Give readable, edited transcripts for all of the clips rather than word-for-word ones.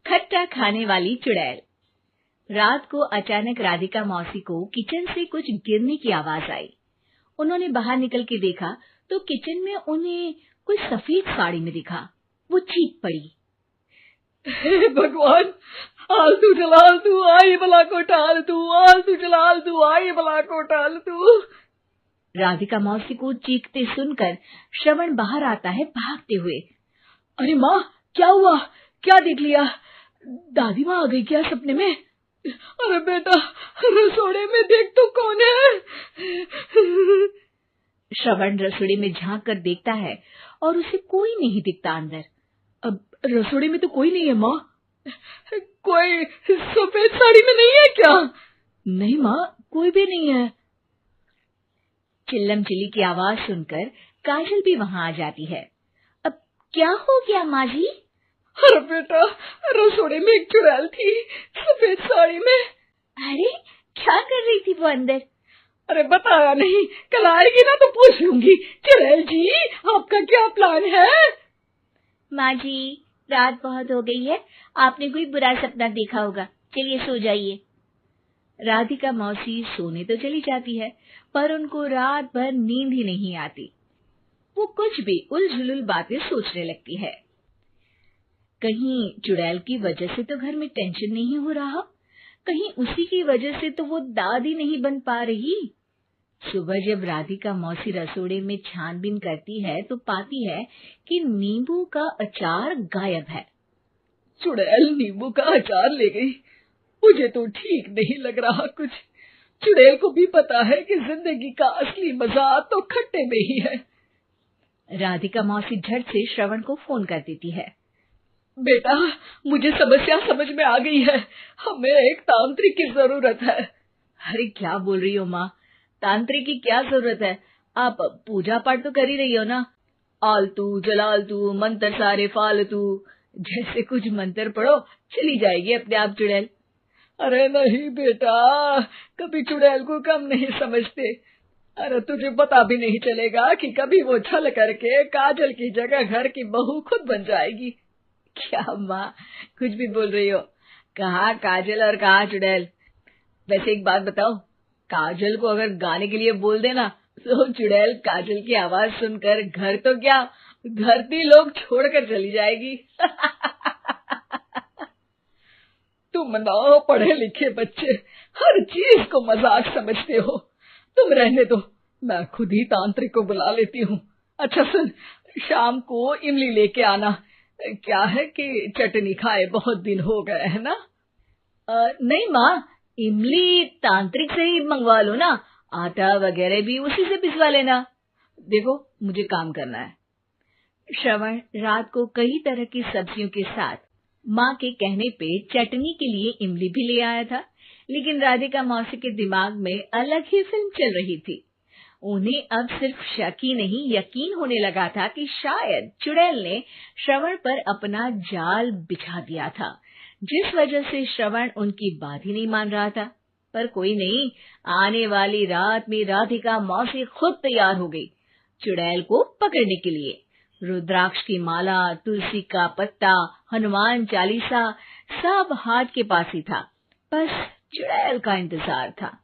खट्टा खाने वाली चुड़ैल। रात को अचानक राधिका मौसी को किचन से कुछ गिरने की आवाज आई। उन्होंने बाहर निकल के देखा तो किचन में उन्हें कोई सफेद साड़ी में दिखा। वो चीख पड़ी, हे भगवान, आलतू जलाल तू आई भला को टाल तू, आलतू जलाल तू आई भला को टाल तू। राधिका मौसी को चीखते सुनकर श्रवण बाहर आता है भागते हुए। अरे माँ, क्या हुआ? क्या देख लिया? दादी माँ आ गई क्या सपने में? अरे बेटा, रसोड़े में देख तो कौन है? श्रवण रसोड़े में झांक कर देखता है और उसे कोई नहीं दिखता अंदर। अब रसोड़े में तो कोई नहीं है माँ। कोई सफेद साड़ी में नहीं है क्या? नहीं माँ, कोई भी नहीं है। चिल्लम चिल्ली की आवाज सुनकर काजल भी वहां आ जाती है। अब क्या हो गया माँ जी? अरे बेटा, रसोड़े में एक चुड़ैल थी सफेद साड़ी में। अरे क्या कर रही थी वो अंदर? अरे बताया नहीं, कल आएगी ना तो पूछ लूंगी। चुड़ैल जी, आपका क्या प्लान है? माँ जी, रात बहुत हो गई है, आपने कोई बुरा सपना देखा होगा, चलिए सो जाइए। राधिका मौसी सोने तो चली जाती है, पर उनको रात भर नींद ही नहीं आती। वो कुछ भी उलझुल बातें सोचने लगती है। कहीं चुड़ैल की वजह से तो घर में टेंशन नहीं हो रहा, कहीं उसी की वजह से तो वो दादी नहीं बन पा रही। सुबह जब राधिका मौसी रसोड़े में छानबीन करती है तो पाती है कि नींबू का अचार गायब है। चुड़ैल नींबू का अचार ले गई, मुझे तो ठीक नहीं लग रहा कुछ। चुड़ैल को भी पता है कि जिंदगी का असली मजा तो खट्टे में ही है। राधिका मौसी झट से श्रवण को फोन कर देती है। बेटा, मुझे समस्या समझ में आ गई है, हमें एक तांत्रिक की जरूरत है। अरे क्या बोल रही हो माँ, तांत्रिक की क्या जरूरत है? आप पूजा पाठ तो कर ही रही हो ना। आलतू जलालतू मंत्र सारे फालतू जैसे कुछ मंत्र पढ़ो, चली जाएगी अपने आप चुड़ैल। अरे नहीं बेटा, कभी चुड़ैल को कम नहीं समझते। अरे तुझे पता भी नहीं चलेगा कि कभी वो छल करके काजल की जगह घर की बहू खुद बन जाएगी। क्या माँ, कुछ भी बोल रही हो? कहाँ काजल और कहाँ चुड़ैल? वैसे एक बात बताओ, काजल को अगर गाने के लिए बोल देना तो चुड़ैल काजल की आवाज सुनकर घर तो क्या धरती लोग छोड़कर चली जाएगी। तुम ना पढ़े लिखे बच्चे हर चीज को मजाक समझते हो। तुम रहने दो, मैं खुद ही तांत्रिक को बुला लेती हूँ। अच्छा सुन, शाम को इमली लेके आना। क्या है कि चटनी खाए बहुत दिन हो गए है ना? नहीं माँ, इमली तांत्रिक से ही मंगवा लो ना, आटा वगैरह भी उसी से पिसवा लेना। देखो मुझे काम करना है। श्रवण रात को कई तरह की सब्जियों के साथ माँ के कहने पे चटनी के लिए इमली भी ले आया था, लेकिन राधिका मौसी के दिमाग में अलग ही फिल्म चल रही थी। उन्हें अब सिर्फ शक ही नहीं यकीन होने लगा था कि शायद चुड़ैल ने श्रवण पर अपना जाल बिछा दिया था, जिस वजह से श्रवण उनकी बात ही नहीं मान रहा था। पर कोई नहीं, आने वाली रात में राधिका मौसी खुद तैयार हो गई चुड़ैल को पकड़ने के लिए। रुद्राक्ष की माला, तुलसी का पत्ता, हनुमान चालीसा सब हाथ के पास ही था, बस चुड़ैल का इंतजार था।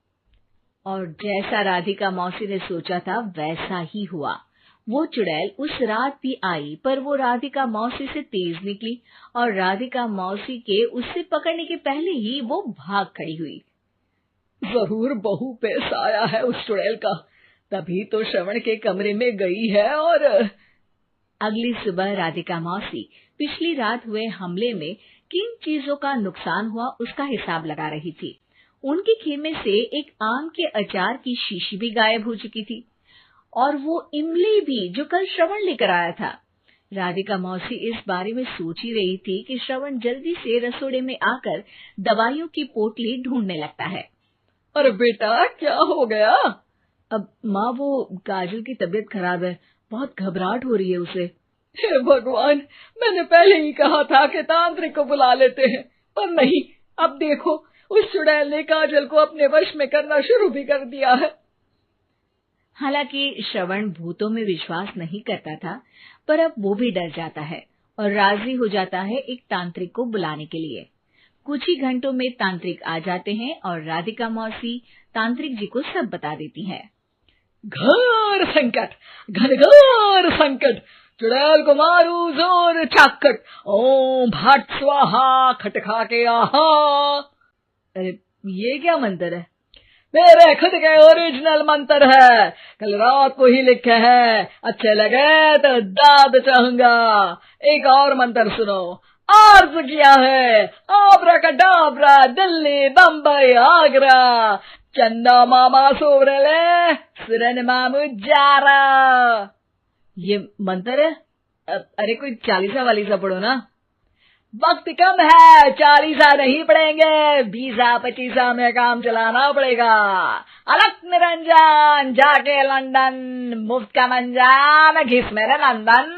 और जैसा राधिका मौसी ने सोचा था वैसा ही हुआ। वो चुड़ैल उस रात भी आई, पर वो राधिका मौसी से तेज निकली और राधिका मौसी के उससे पकड़ने के पहले ही वो भाग खड़ी हुई। जरूर बहू पे साया है उस चुड़ैल का, तभी तो श्रवण के कमरे में गई है। और अगली सुबह राधिका मौसी पिछली रात हुए हमले में किन चीजों का नुकसान हुआ उसका हिसाब लगा रही थी। उनके खेमे से एक आम के अचार की शीशी भी गायब हो चुकी थी, और वो इमली भी जो कल श्रवण लेकर आया था। राधिका मौसी इस बारे में सोच ही रही थी कि श्रवण जल्दी से रसोड़े में आकर दवाइयों की पोटली ढूंढने लगता है। अरे बेटा, क्या हो गया? अब माँ, वो काजल की तबीयत खराब है, बहुत घबराहट हो रही है उसे। हे भगवान, मैंने पहले ही कहा था कि तांत्रिक को बुला लेते हैं, पर नहीं, अब देखो उस चुड़ैल ने काजल को अपने वश में करना शुरू भी कर दिया है। हालांकि श्रवण भूतों में विश्वास नहीं करता था, पर अब वो भी डर जाता है। और राजी हो जाता है एक तांत्रिक को बुलाने के लिए। कुछ ही घंटों में तांत्रिक आ जाते हैं और राधिका मौसी तांत्रिक जी को सब बता देती है। घोर संकट, घनघोर संकट, चुड़ैल को मारू जोर चाकट, ओम भट स्वाहा खटखा के आहा। अरे ये क्या मंत्र है? मेरे खुद के ओरिजिनल मंत्र है, कल रात को ही लिखे हैं, अच्छे लगे तो दाद चाहूंगा। एक और मंत्र सुनो, अर्ज किया है आब्राकडाब्रा, दिल्ली बम्बई आगरा, चंदा मामा सोरले सुरन मामू जारा। ये मंत्र है? अरे कोई 40 वालीसा पढ़ो ना। वक्त कम है, 40 नहीं पड़ेंगे, 20-25 में काम चलाना पड़ेगा। अलग निरंजन जाके लंदन, मुफ्त का मंजान घिस मेरे नंदन।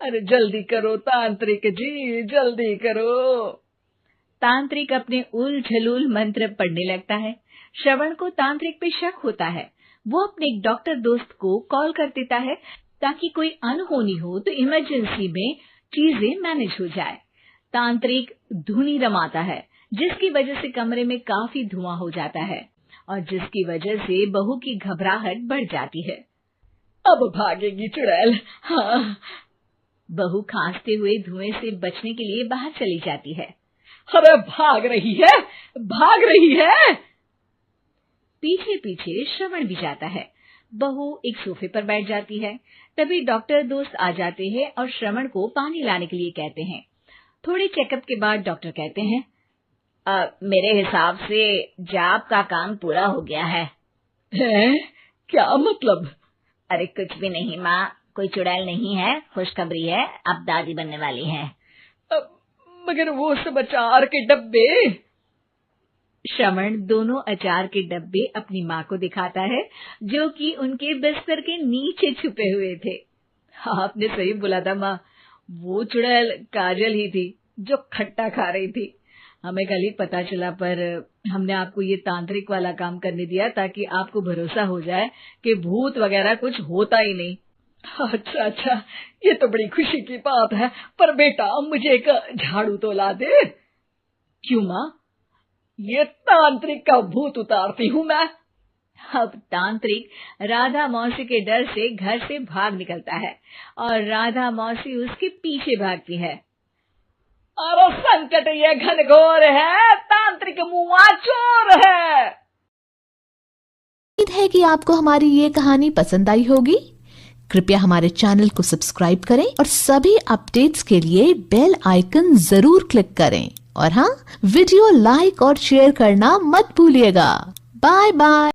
अरे जल्दी करो तांत्रिक जी, जल्दी करो। तांत्रिक अपने उल झलूल मंत्र पढ़ने लगता है। श्रवण को तांत्रिक पे शक होता है। वो अपने एक डॉक्टर दोस्त को कॉल कर देता है ताकि कोई अनहोनी हो तो इमरजेंसी में चीजें मैनेज हो जाए। तांत्रिक धुनी रमाता है, जिसकी वजह से कमरे में काफी धुआं हो जाता है और जिसकी वजह से बहू की घबराहट बढ़ जाती है। अब भागेगी चुड़ैल। हाँ। बहू खांसते हुए धुएं से बचने के लिए बाहर चली जाती है। अरे भाग रही है, भाग रही है। पीछे पीछे श्रवण भी जाता है। बहू एक सोफे पर बैठ जाती है। तभी डॉक्टर दोस्त आ जाते हैं और श्रवण को पानी लाने के लिए कहते हैं। थोड़े चेकअप के बाद डॉक्टर कहते हैं, मेरे हिसाब से जाप का काम पूरा हो गया है। क्या मतलब? अरे कुछ भी नहीं माँ, कोई चुड़ैल नहीं है, खुशखबरी है, अब दादी बनने वाली है। मगर वो सब अचार के डब्बे। श्रवण दोनों अचार के डब्बे अपनी माँ को दिखाता है, जो कि उनके बिस्तर के नीचे छुपे हुए थे। आपने सही बोला था माँ, वो चुड़ैल काजल ही थी जो खट्टा खा रही थी। हमें कल ही पता चला, पर हमने आपको ये तांत्रिक वाला काम करने दिया ताकि आपको भरोसा हो जाए कि भूत वगैरह कुछ होता ही नहीं। अच्छा अच्छा, ये तो बड़ी खुशी की बात है, पर बेटा मुझे एक झाड़ू तो ला दे। क्यों माँ? ये तांत्रिक का भूत उतारती हूँ मैं। अब तांत्रिक राधा मौसी के डर से घर से भाग निकलता है और राधा मौसी उसके पीछे भागती है। अरे संकट ये घनघोर है, तांत्रिक मुआ चोर है। उम्मीद है कि आपको हमारी ये कहानी पसंद आई होगी। कृपया हमारे चैनल को सब्सक्राइब करें और सभी अपडेट्स के लिए बेल आइकन जरूर क्लिक करें। और हाँ, वीडियो लाइक और शेयर करना मत भूलिएगा। Bye bye.